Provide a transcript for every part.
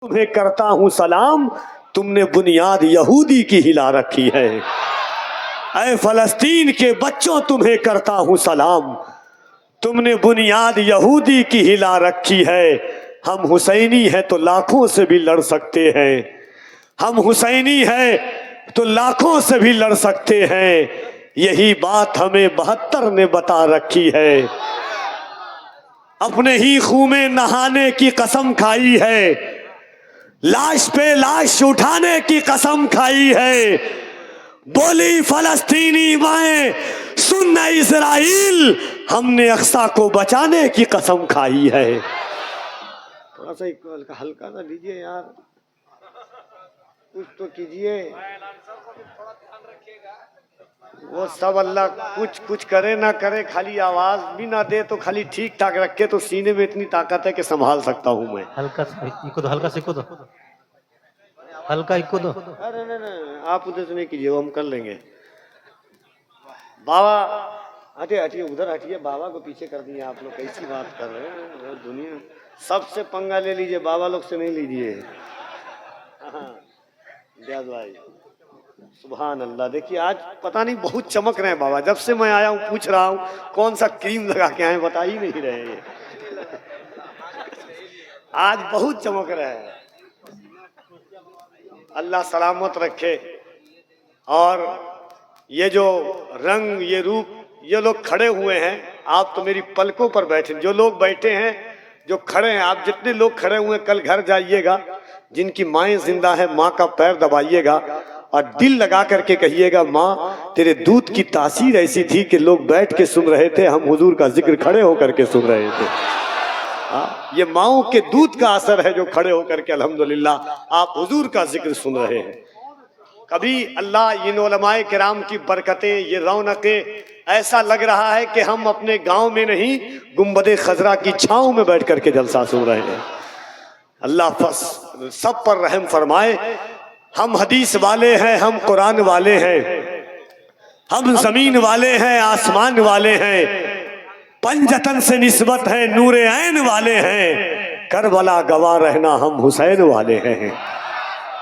तुम्हें करता हूं सलाम, तुमने बुनियाद यहूदी की हिला रखी है। ऐ फलस्तीन के बच्चों तुम्हें करता हूं सलाम, तुमने बुनियाद यहूदी की हिला रखी है। हम हुसैनी हैं तो लाखों से भी लड़ सकते हैं, हम हुसैनी हैं तो लाखों से भी लड़ सकते हैं। यही बात हमें 72 ने बता रखी है। अपने ही खून में नहाने की कसम खाई है, लाश पे लाश उठाने की कसम खाई है। बोली फलस्तीनी माएं सुन इजराइल, हमने अक्सा को बचाने की कसम खाई है। थोड़ा सा हल्का सा लीजिए यार, कुछ तो कीजिए। वो सब अल्लाह कुछ करे ना करे, खाली आवाज भी ना दे तो खाली ठीक ठाक रखे तो सीने में इतनी ताकत है कि संभाल सकता हूं मैं। हल्का इको दो, हल्का से इको दो, हल्का इको दो। अरे नहीं, आप उधर से नहीं कीजिए, वो हम कर लेंगे। बाबा हटिए हटिए, उधर हटिए, बाबा को पीछे कर दिए आप लोग। कैसी बात कर रहे हैं, दुनिया सबसे पंगा ले लीजिए, बाबा लोग से नहीं लीजिए। ब्याज भाई सुभान अल्लाह। देखिए आज पता नहीं बहुत चमक रहे हैं बाबा, जब से मैं आया हूँ पूछ रहा हूँ कौन सा क्रीम लगा के आए, बता ही नहीं रहे हैं। आज बहुत चमक रहे हैं। अल्लाह सलामत रखे। और ये जो रंग, ये रूप, ये लोग खड़े हुए हैं, आप तो मेरी पलकों पर बैठे। जो लोग बैठे हैं, जो खड़े हैं, आप जितने लोग खड़े हुए हैं, कल घर जाइएगा, जिनकी माएँ जिंदा है माँ का पैर दबाइएगा और दिल लगा करके कहिएगा, माँ तेरे दूध की तासीर ऐसी थी कि लोग बैठ के सुन रहे थे, हम हुजूर का जिक्र खड़े होकर के सुन रहे थे। ये माओं के दूध का असर है जो खड़े होकर के अल्हम्दुलिल्लाह आप हुजूर का जिक्र सुन रहे हैं। कभी अल्लाह इन उलमाए किराम की बरकतें, ये रौनकें, ऐसा लग रहा है कि हम अपने गांव में नहीं, गुंबदे खजरा की छांव में बैठ करके जलसा सुन रहे हैं। अल्लाह सब पर रहम फरमाए। हम हदीस वाले हैं, हम कुरान वाले हैं, हम जमीन वाले हैं, आसमान वाले हैं, पंजतन से निस्बत है, नूरे ऐन वाले हैं, करबला गवाह रहना हम हुसैन वाले हैं।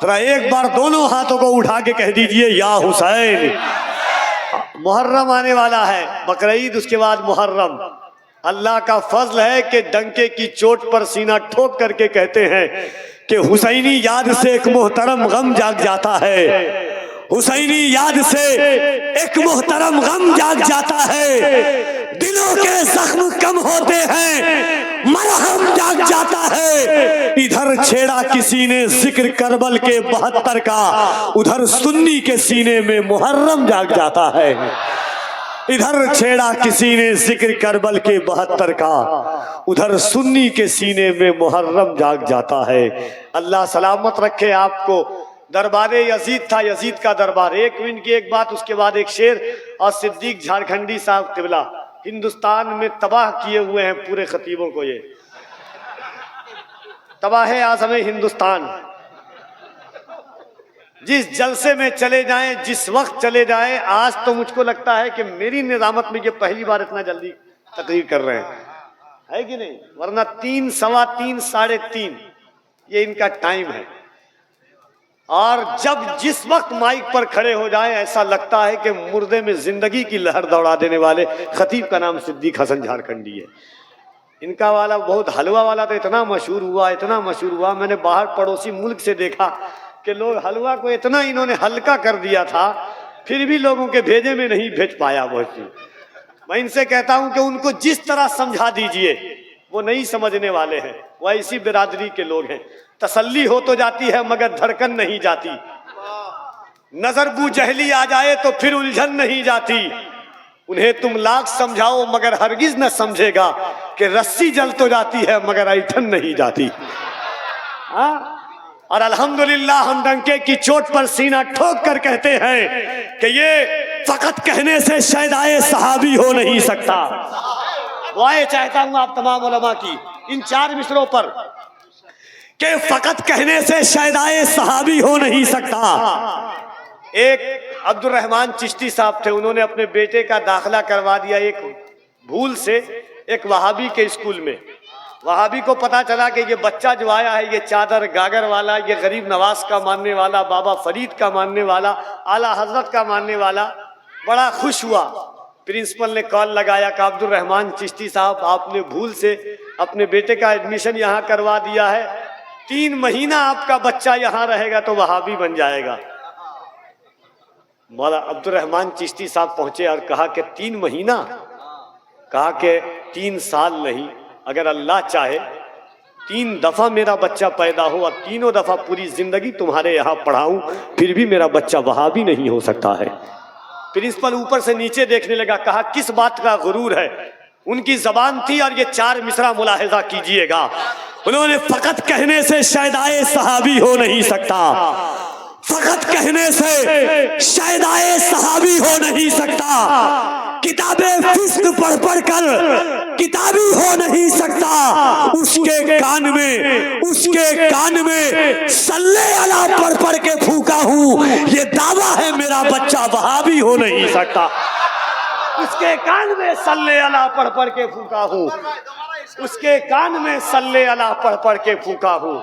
जरा एक बार दोनों हाथों को उठा के कह दीजिए या हुसैन। मुहर्रम आने वाला है, बकरीद, उसके बाद मुहर्रम। अल्लाह का फजल है कि डंके की चोट पर सीना ठोक करके कहते हैं कि हुसैनी याद से एक मोहतरम गम जाग जाता है, हुसैनी याद से एक मोहतरम गम जाग जाता है। दिलों के जख्म कम होते हैं, मरहम जाग जाता है। इधर छेड़ा किसी ने जिक्र करबल के 72 का, उधर सुन्नी के सीने में मुहर्रम जाग जाता है। इधर छेड़ा किसी ने जिक्र करबल के 72 का, उधर सुन्नी के सीने में मुहर्रम जाग जाता है। अल्लाह सलामत रखे आपको। दरबारे यजीद था, यजीद का दरबार। एक मिनट की एक बात, उसके बाद एक शेर। और सिद्दीक झारखंडी साहब किबला हिंदुस्तान में तबाह किए हुए हैं पूरे खतीबों को, ये तबाह आज़म हिंदुस्तान। जिस जलसे में चले जाएं, जिस वक्त चले जाएं, आज तो मुझको लगता है कि मेरी निजामत में ये पहली बार इतना जल्दी तकरीर कर रहे हैं, है कि नहीं? वरना 3, सवा 3, साढ़े 3 ये इनका टाइम है। और जब जिस वक्त माइक पर खड़े हो जाए, ऐसा लगता है कि मुर्दे में जिंदगी की लहर दौड़ा देने वाले खतीब का नाम सिद्दीक हसन झारखंडी है। इनका वाला बहुत हलवा वाला तो इतना मशहूर हुआ, इतना मशहूर हुआ, मैंने बाहर पड़ोसी मुल्क से देखा कि लोग हलवा को इतना इन्होंने हल्का कर दिया था, फिर भी लोगों के भेजे में नहीं भेज पाया वो चीज। मैं इनसे कहता हूं कि उनको जिस तरह समझा दीजिए, वो नहीं समझने वाले हैं। वो ऐसी बिरादरी के लोग हैं, तसल्ली हो तो जाती है मगर धड़कन नहीं जाती। नजर बू जहली आ जाए तो फिर उलझन नहीं जाती। उन्हें तुम लाख समझाओ मगर हरगिज न समझेगा कि रस्सी जल तो जाती है मगर ऐठन नहीं जाती। और अल्हम्दुलिल्लाह हम डंके की चोट पर सीना ठोक कर कहते हैं कि ये फकत कहने से शहदाए सहाबी हो नहीं सकता। दुआएं चाहता हूं आप तमाम उलमा की इन 4 मिसरों पर कि फकत कहने से शहदाए सहाबी हो नहीं सकता। एक अब्दुल रहमान चिश्ती साहब थे, उन्होंने अपने बेटे का दाखिला करवा दिया एक भूल से एक वहाबी के स्कूल में। वहाबी को पता चला कि ये बच्चा जो आया है ये चादर गागर वाला, ये गरीब नवाज का मानने वाला, बाबा फरीद का मानने वाला, आला हजरत का मानने वाला, बड़ा खुश हुआ। प्रिंसिपल ने कॉल लगाया कि अब्दुल रहमान चिश्ती साहब, आपने भूल से अपने बेटे का एडमिशन यहाँ करवा दिया है, 3 महीना आपका बच्चा यहाँ रहेगा तो वहाबी बन जाएगा। मौला अब्दुल रहमान चिश्ती साहब पहुंचे और कहा कि 3 महीना, कहा कि 3 साल नहीं, अगर अल्लाह चाहे 3 दफा मेरा बच्चा पैदा हो और 3 दफा पूरी जिंदगी तुम्हारे यहाँ पढ़ाऊं, फिर भी मेरा बच्चा वहाबी नहीं हो सकता है। प्रिंसिपल ऊपर से नीचे देखने लगा, कहा किस बात का गुरूर है। उनकी जबान थी और ये 4 मिसरा मुलाहिजा कीजिएगा। उन्होंने फकत कहने से शायदाए सहाबी हो नहीं सकता, फकत कहने से शायदाए सहाबी हो नहीं सकता, किताबें फिस्क पढ़ पढ़ कर किताबी हो नहीं सकता, उसके कान में सल्ले अला पढ़ पढ़ के फूका हूं, ये दावा है मेरा बच्चा वहाबी हो नहीं सकता। उसके कान में सल्ले अला पढ़ पढ़ के फूका हूं, उसके कान में सल्ले अला पढ़ पढ़ के फूका हूं,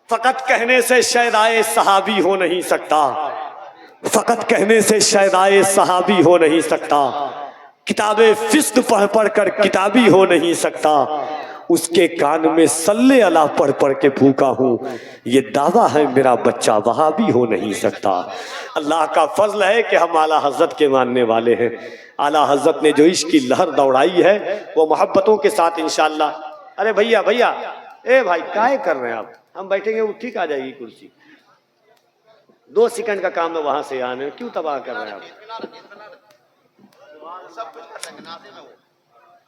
फकत कहने से शायदाए सहाबी हो नहीं सकता, फकत कहने से शायदाए सहाबी हो नहीं सकता, किताबें फिस्क पढ़ पढ़ कर किताबी हो नहीं सकता, उसके कान में सल्ले अला पढ़ पढ़ के फूका हूं, ये दावा है मेरा बच्चा वहाबी हो नहीं सकता। अल्लाह का फजल है कि हम आला हजरत के मानने वाले हैं। आला हजरत ने जो इश्क की लहर दौड़ाई है वो मोहब्बतों के साथ इंशाअल्लाह। अरे भैया भैया, ए भाई काहे कर रहे हैं आप, हम बैठेंगे वो ठीक आ जाएगी कुर्सी। 2 सेकंड का काम है वहां से आने, क्यों तबाह कर रहे हैं आप।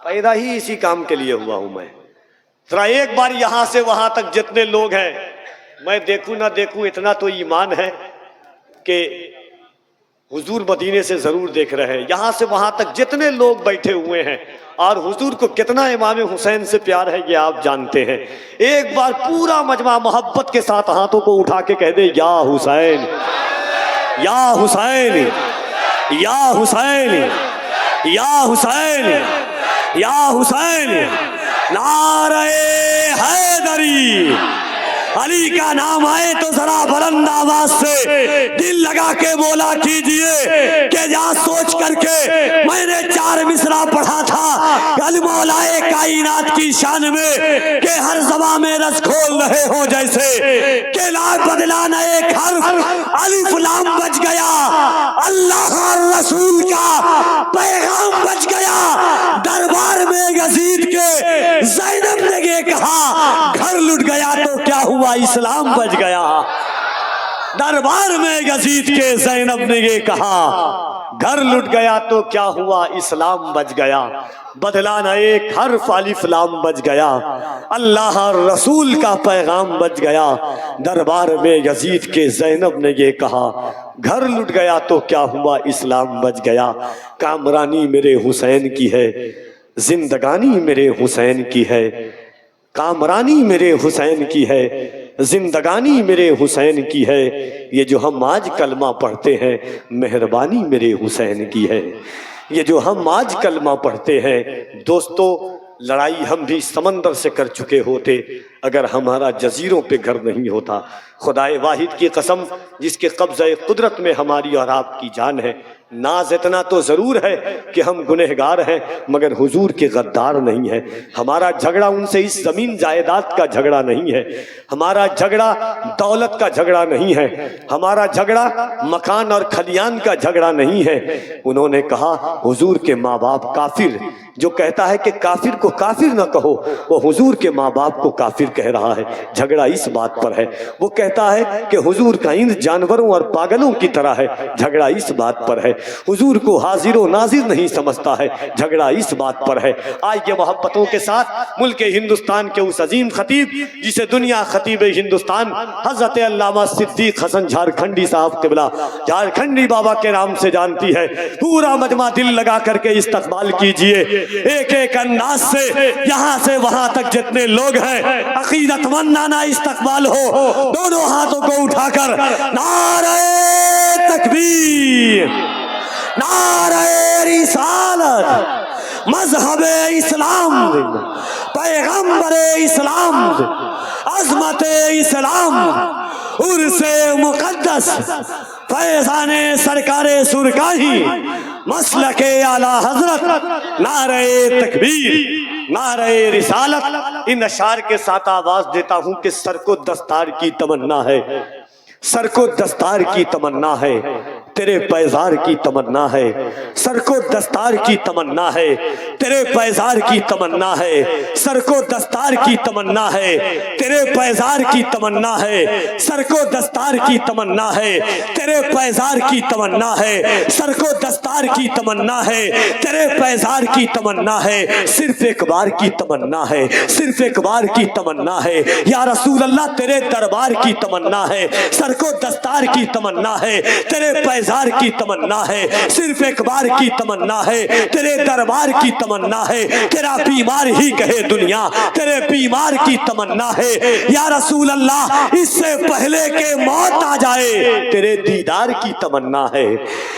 पैदा ही इसी काम के लिए हुआ हूं मैं। जरा एक बार यहां से वहां तक जितने लोग हैं, मैं देखूं ना देखूं इतना तो ईमान है कि हुजूर मदीने से जरूर देख रहे हैं। यहां से वहां तक जितने लोग बैठे हुए हैं और हुजूर को कितना इमाम हुसैन से प्यार है ये आप जानते हैं। एक बार पूरा मजमा मोहब्बत के साथ हाथों को उठा के कह दे, या हुसैन, या हुसैन, या हुसैन, या हुसैन, या हुसैन, नारे हैदरी। अली का नाम आए तो जरा बुलंद आवाज से दिल लगा के बोला कीजिए कि जा सोच करके मैंने 4 मिसरा पढ़ा था कल मौलाए कायनात की शान में कि हर ज़बां में रस खोल रहे हो जैसे कि ला बदला न एक हर्फ अलिफ लाम बच गया, अल्लाह और रसूल का पैगाम बच गया। दरबार में यजीद के ज़ैनब ने ये कहा, घर लुट गया तो क्या हुआ इस्लाम बच गया। दरबार में यजीद के ज़ैनब ने ये कहा, घर लुट गया तो क्या हुआ इस्लाम बच गया। बदला न एक हर्फ अलिफ लाम बच गया, अल्लाह और रसूल का पैगाम बच गया। दरबार में यजीद के ज़ैनब ने ये कहा, घर लुट गया तो क्या हुआ इस्लाम बच गया। कामरानी मेरे हुसैन की है, जिंदगानी मेरे हुसैन की है, कामरानी मेरे हुसैन की है, जिंदगानी मेरे हुसैन की है। ये जो हम आज कलमा पढ़ते हैं मेहरबानी मेरे हुसैन की है। ये जो हम आज कलमा पढ़ते हैं दोस्तों, लड़ाई हम भी समंदर से कर चुके होते अगर हमारा जजीरों पे घर नहीं होता। खुदाए वाहिद की कसम जिसके कब्ज़े कुदरत में हमारी और आपकी जान है, नाज इतना तो ज़रूर है कि हम गुनहगार हैं मगर हुजूर के गद्दार नहीं है। हमारा झगड़ा उनसे इस ज़मीन जायदाद का झगड़ा नहीं है, हमारा झगड़ा दौलत का झगड़ा नहीं है, हमारा झगड़ा मकान और खलियान का झगड़ा नहीं है। उन्होंने कहा हुजूर के माँ बाप काफिर, जो कहता है कि काफिर को काफिर न कहो वो हुजूर के माँ बाप को काफिर कह रहा है। झगड़ा इस बात पर है, वो कहता है कि हुजूर का इंद जानवरों और पागलों की तरह है। झगड़ा इस बात पर है, हुजूर को हाजिर व नाजिर नहीं समझता है। झगड़ा इस बात पर है। आइए मोहब्बतों के साथ मुल्क हिंदुस्तान के उस अजीम खतीब जिसे दुनिया खतीब हिंदुस्तान हजरत अल्लामा सिद्दीक हसन झारखंडी साहब किबला झारखंडी बाबा के नाम से जानती है, पूरा मजमा दिल लगा करके इस्तकबाल कीजिए। एक एक अंदाज से यहाँ से वहां तक जितने लोग हैं अकीदतमंदाना इस्तकबाल हो। दोनों हाथों को उठाकर नारे तकबीर, नारे रिसालत, मजहब इस्लाम, पैगंबर इस्लाम, अजमत इस्लाम, उर्से मुकद्दस, फैजाने सरकारे सुरकाही, मसलके आला हजरत, नारे तकबीर, नारे रिसालत। इन अशार के साथ आवाज देता हूं कि सर को दस्तार की तमन्ना है, सर को दस्तार की तमन्ना है, तेरे पैजार की तमन्ना है, सर को दस्तार की तमन्ना है, तेरे पैजार की तमन्ना है, सर को दस्तार की तमन्ना है, तेरे पैजार की तमन्ना है, सर को दस्तार की तमन्ना है, तेरे पैजार की तमन्ना है, सर को दस्तार की तमन्ना है, तेरे पैजार की तमन्ना है, सिर्फ एक बार की तमन्ना है, सिर्फ एक बार की तमन्ना है या रसूल अल्लाह, तेरे दरबार की तमन्ना है, सर को दस्तार की तमन्ना है, तेरे पैजार की तमन्ना है, सिर्फ एक बार की तमन्ना है, तेरे दरबार की तमन्ना है, तेरा बीमार ही कहे दुनिया, तेरे बीमार की तमन्ना है या रसूल अल्लाह, इससे पहले के मौत आ जाए तेरे दीदार की तमन्ना है,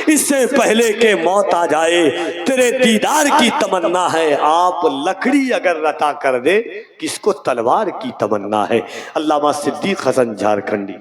इससे पहले के मौत आ जाए तेरे दीदार की तमन्ना है। आप लकड़ी अगर रता कर दे, किसको तलवार की तमन्ना है। अल्लामा सिद्दीक हसन झारखंडी।